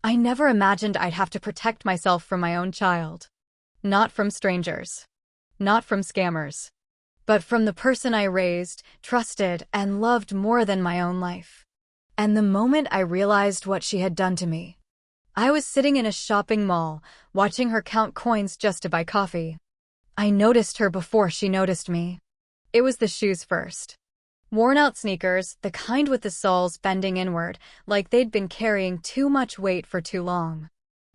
I never imagined I'd have to protect myself from my own child. Not from strangers. Not from scammers. But from the person I raised, trusted, and loved more than my own life. And the moment I realized what she had done to me, I was sitting in a shopping mall, watching her count coins just to buy coffee. I noticed her before she noticed me. It was the shoes first. Worn-out sneakers, the kind with the soles bending inward, like they'd been carrying too much weight for too long.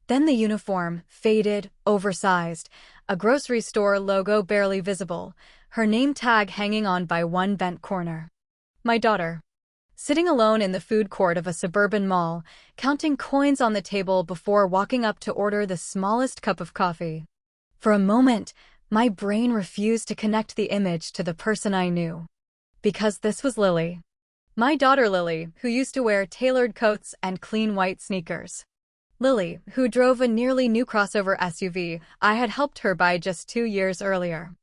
Then the uniform, faded, oversized, a grocery store logo barely visible, her name tag hanging on by one bent corner. My daughter. Sitting alone in the food court of a suburban mall, counting coins on the table before walking up to order the smallest cup of coffee. For a moment, my brain refused to connect the image to the person I knew. Because this was Lily. My daughter Lily, who used to wear tailored coats and clean white sneakers. Lily, who drove a nearly new crossover SUV I had helped her buy just 2 years earlier.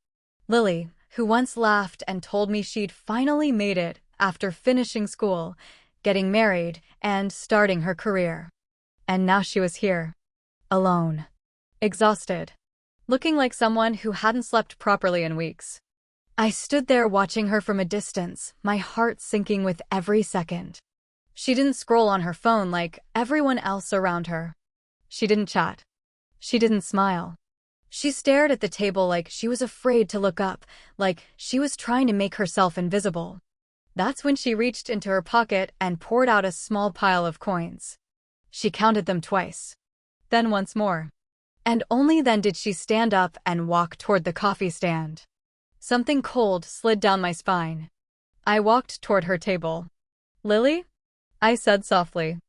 Lily, who once laughed and told me she'd finally made it after finishing school, getting married, and starting her career. And now she was here. Alone. Exhausted. Looking like someone who hadn't slept properly in weeks. I stood there watching her from a distance, my heart sinking with every second. She didn't scroll on her phone like everyone else around her. She didn't chat. She didn't smile. She stared at the table like she was afraid to look up, like she was trying to make herself invisible. That's when she reached into her pocket and poured out a small pile of coins. She counted them twice. Then once more. And only then did she stand up and walk toward the coffee stand. Something cold slid down my spine. I walked toward her table. "Lily?" I said softly.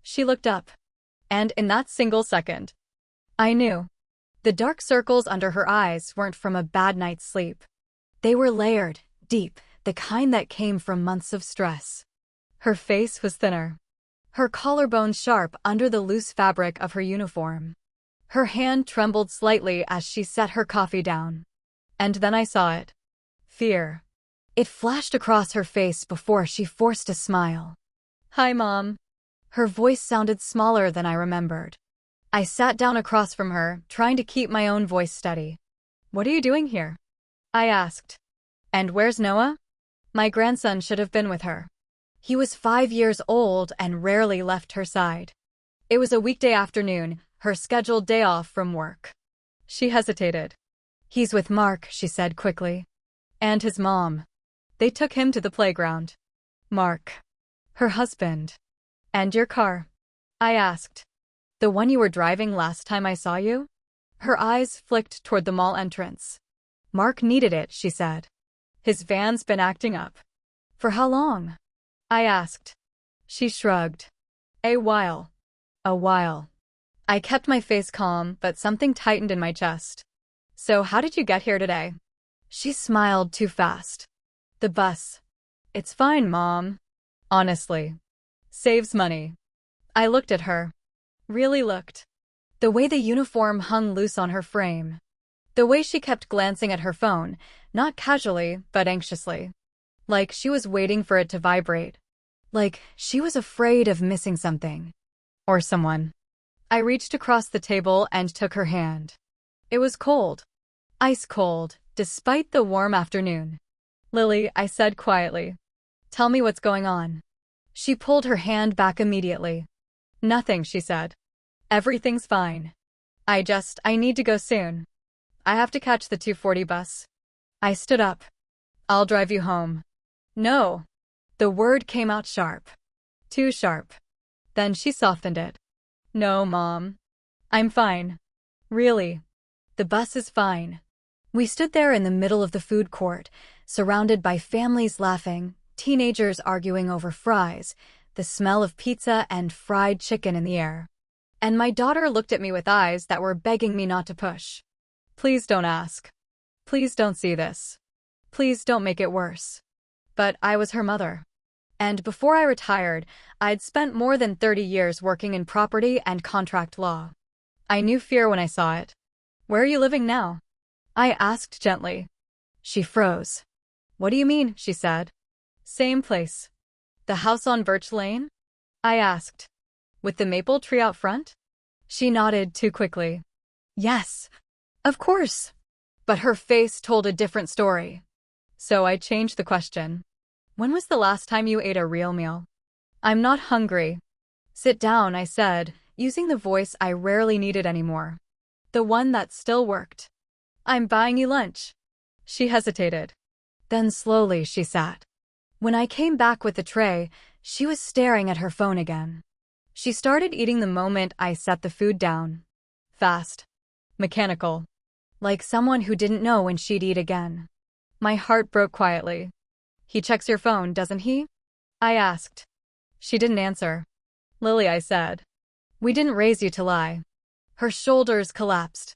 She looked up. And in that single second, I knew. The dark circles under her eyes weren't from a bad night's sleep. They were layered, deep, the kind that came from months of stress. Her face was thinner. Her collarbone sharp under the loose fabric of her uniform. Her hand trembled slightly as she set her coffee down. And then I saw it. Fear. It flashed across her face before she forced a smile. "Hi, Mom." Her voice sounded smaller than I remembered. I sat down across from her, trying to keep my own voice steady. "What are you doing here?" I asked. "And where's Noah?" My grandson should have been with her. He was 5 years old and rarely left her side. It was a weekday afternoon, her scheduled day off from work. She hesitated. "He's with Mark," she said quickly. "And his mom. They took him to the playground." "Mark." "Her husband." "And your car?" I asked. "The one you were driving last time I saw you?" Her eyes flicked toward the mall entrance. "Mark needed it," she said. "His van's been acting up." "For how long?" I asked. She shrugged. "A while." "A while." I kept my face calm, but something tightened in my chest. "So how did you get here today?" She smiled too fast. "The bus." "It's fine, Mom. Honestly. Saves money." I looked at her. Really looked. The way the uniform hung loose on her frame. The way she kept glancing at her phone, not casually, but anxiously. Like she was waiting for it to vibrate. Like she was afraid of missing something. Or someone. I reached across the table and took her hand. It was cold. Ice cold, despite the warm afternoon. "Lily," I said quietly. "Tell me what's going on." She pulled her hand back immediately. "Nothing," she said. "Everything's fine. I need to go soon. I have to catch the 2:40 bus." I stood up. "I'll drive you home." "No." The word came out sharp. Too sharp. Then she softened it. "No, Mom. I'm fine. Really. The bus is fine." We stood there in the middle of the food court, surrounded by families laughing, teenagers arguing over fries, the smell of pizza and fried chicken in the air. And my daughter looked at me with eyes that were begging me not to push. "Please don't ask. Please don't see this. Please don't make it worse." But I was her mother. And before I retired, I'd spent more than 30 years working in property and contract law. I knew fear when I saw it. "Where are you living now?" I asked gently. She froze. "What do you mean?" she said. "Same place. The house on Birch Lane?" I asked. With the maple tree out front? She nodded too quickly. Yes, of course. But her face told a different story. So I changed the question. When was the last time you ate a real meal? I'm not hungry. Sit down, I said, using the voice I rarely needed anymore. The one that still worked. I'm buying you lunch. She hesitated. Then slowly she sat. When I came back with the tray, she was staring at her phone again. She started eating the moment I set the food down. Fast. Mechanical. Like someone who didn't know when she'd eat again. My heart broke quietly. He checks your phone, doesn't he? I asked. She didn't answer. Lily, I said. We didn't raise you to lie. Her shoulders collapsed.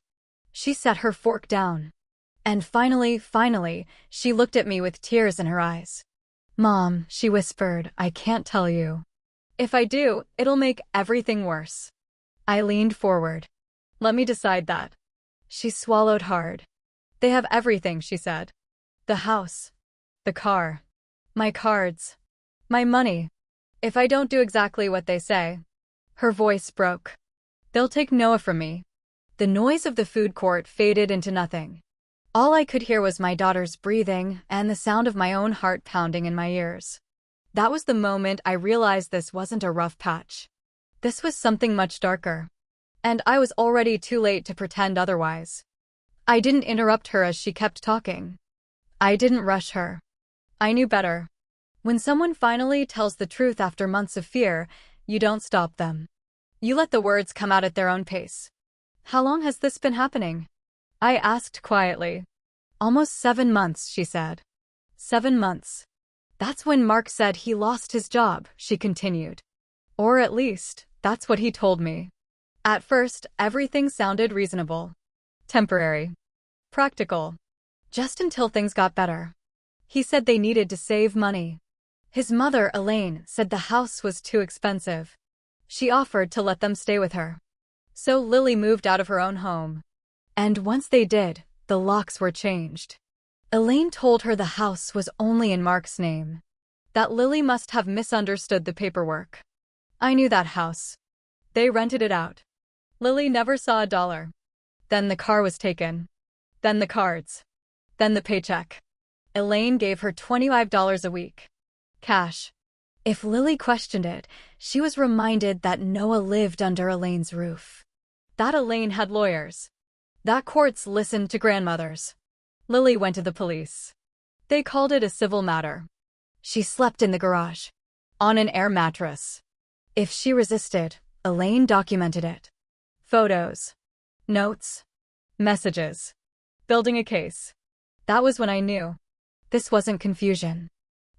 She set her fork down. And finally, she looked at me with tears in her eyes. Mom, she whispered, I can't tell you. If I do, it'll make everything worse. I leaned forward. Let me decide that. She swallowed hard. They have everything, she said. The house. The car. My cards. My money. If I don't do exactly what they say. Her voice broke. They'll take Noah from me. The noise of the food court faded into nothing. All I could hear was my daughter's breathing and the sound of my own heart pounding in my ears. That was the moment I realized this wasn't a rough patch. This was something much darker. And I was already too late to pretend otherwise. I didn't interrupt her as she kept talking. I didn't rush her. I knew better. When someone finally tells the truth after months of fear, you don't stop them. You let the words come out at their own pace. How long has this been happening? I asked quietly. Almost 7 months, she said. 7 months. That's when Mark said he lost his job, she continued. Or at least, that's what he told me. At first, everything sounded reasonable. Temporary. Practical. Just until things got better. He said they needed to save money. His mother, Elaine, said the house was too expensive. She offered to let them stay with her. So Lily moved out of her own home. And once they did, the locks were changed. Elaine told her the house was only in Mark's name. That Lily must have misunderstood the paperwork. I knew that house. They rented it out. Lily never saw a dollar. Then the car was taken. Then the cards. Then the paycheck. Elaine gave her $25 a week. Cash. If Lily questioned it, she was reminded that Noah lived under Elaine's roof. That Elaine had lawyers. That courts listened to grandmothers. Lily went to the police. They called it a civil matter. She slept in the garage. On an air mattress. If she resisted, Elaine documented it. Photos. Notes. Messages. Building a case. That was when I knew. This wasn't confusion.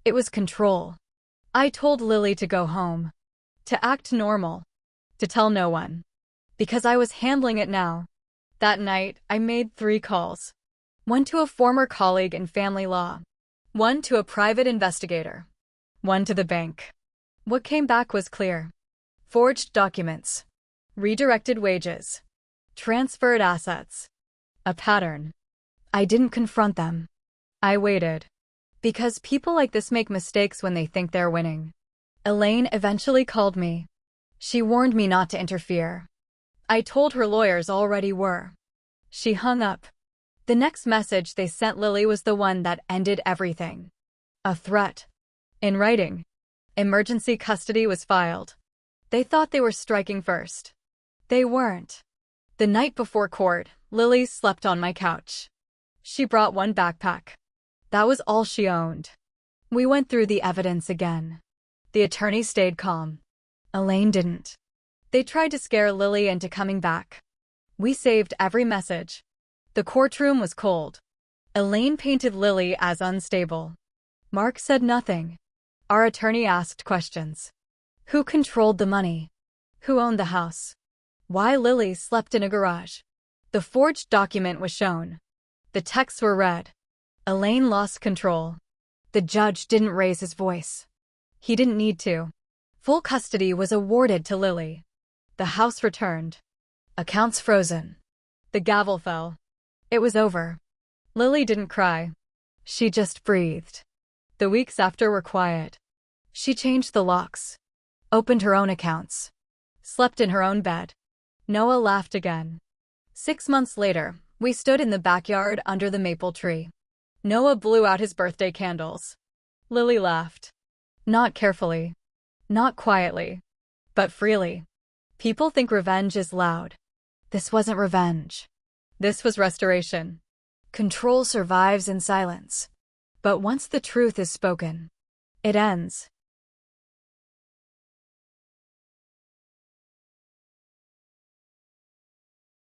It was control. I told Lily to go home. To act normal. To tell no one. Because I was handling it now. That night, I made 3 calls. One to a former colleague in family law. One to a private investigator. One to the bank. What came back was clear. Forged documents. Redirected wages. Transferred assets. A pattern. I didn't confront them. I waited. Because people like this make mistakes when they think they're winning. Elaine eventually called me. She warned me not to interfere. I told her lawyers already were. She hung up. The next message they sent Lily was the one that ended everything. A threat. In writing. Emergency custody was filed. They thought they were striking first. They weren't. The night before court, Lily slept on my couch. She brought one backpack. That was all she owned. We went through the evidence again. The attorney stayed calm. Elaine didn't. They tried to scare Lily into coming back. We saved every message. The courtroom was cold. Elaine painted Lily as unstable. Mark said nothing. Our attorney asked questions. Who controlled the money? Who owned the house? Why Lily slept in a garage? The forged document was shown. The texts were read. Elaine lost control. The judge didn't raise his voice. He didn't need to. Full custody was awarded to Lily. The house returned. Accounts frozen. The gavel fell. It was over. Lily didn't cry. She just breathed. The weeks after were quiet. She changed the locks. Opened her own accounts. slept in her own bed. Noah laughed again. 6 months later, we stood in the backyard under the maple tree. Noah blew out his birthday candles. Lily laughed. Not carefully. Not quietly. But freely. People think revenge is loud. This wasn't revenge. This was restoration. Control survives in silence. But once the truth is spoken, it ends.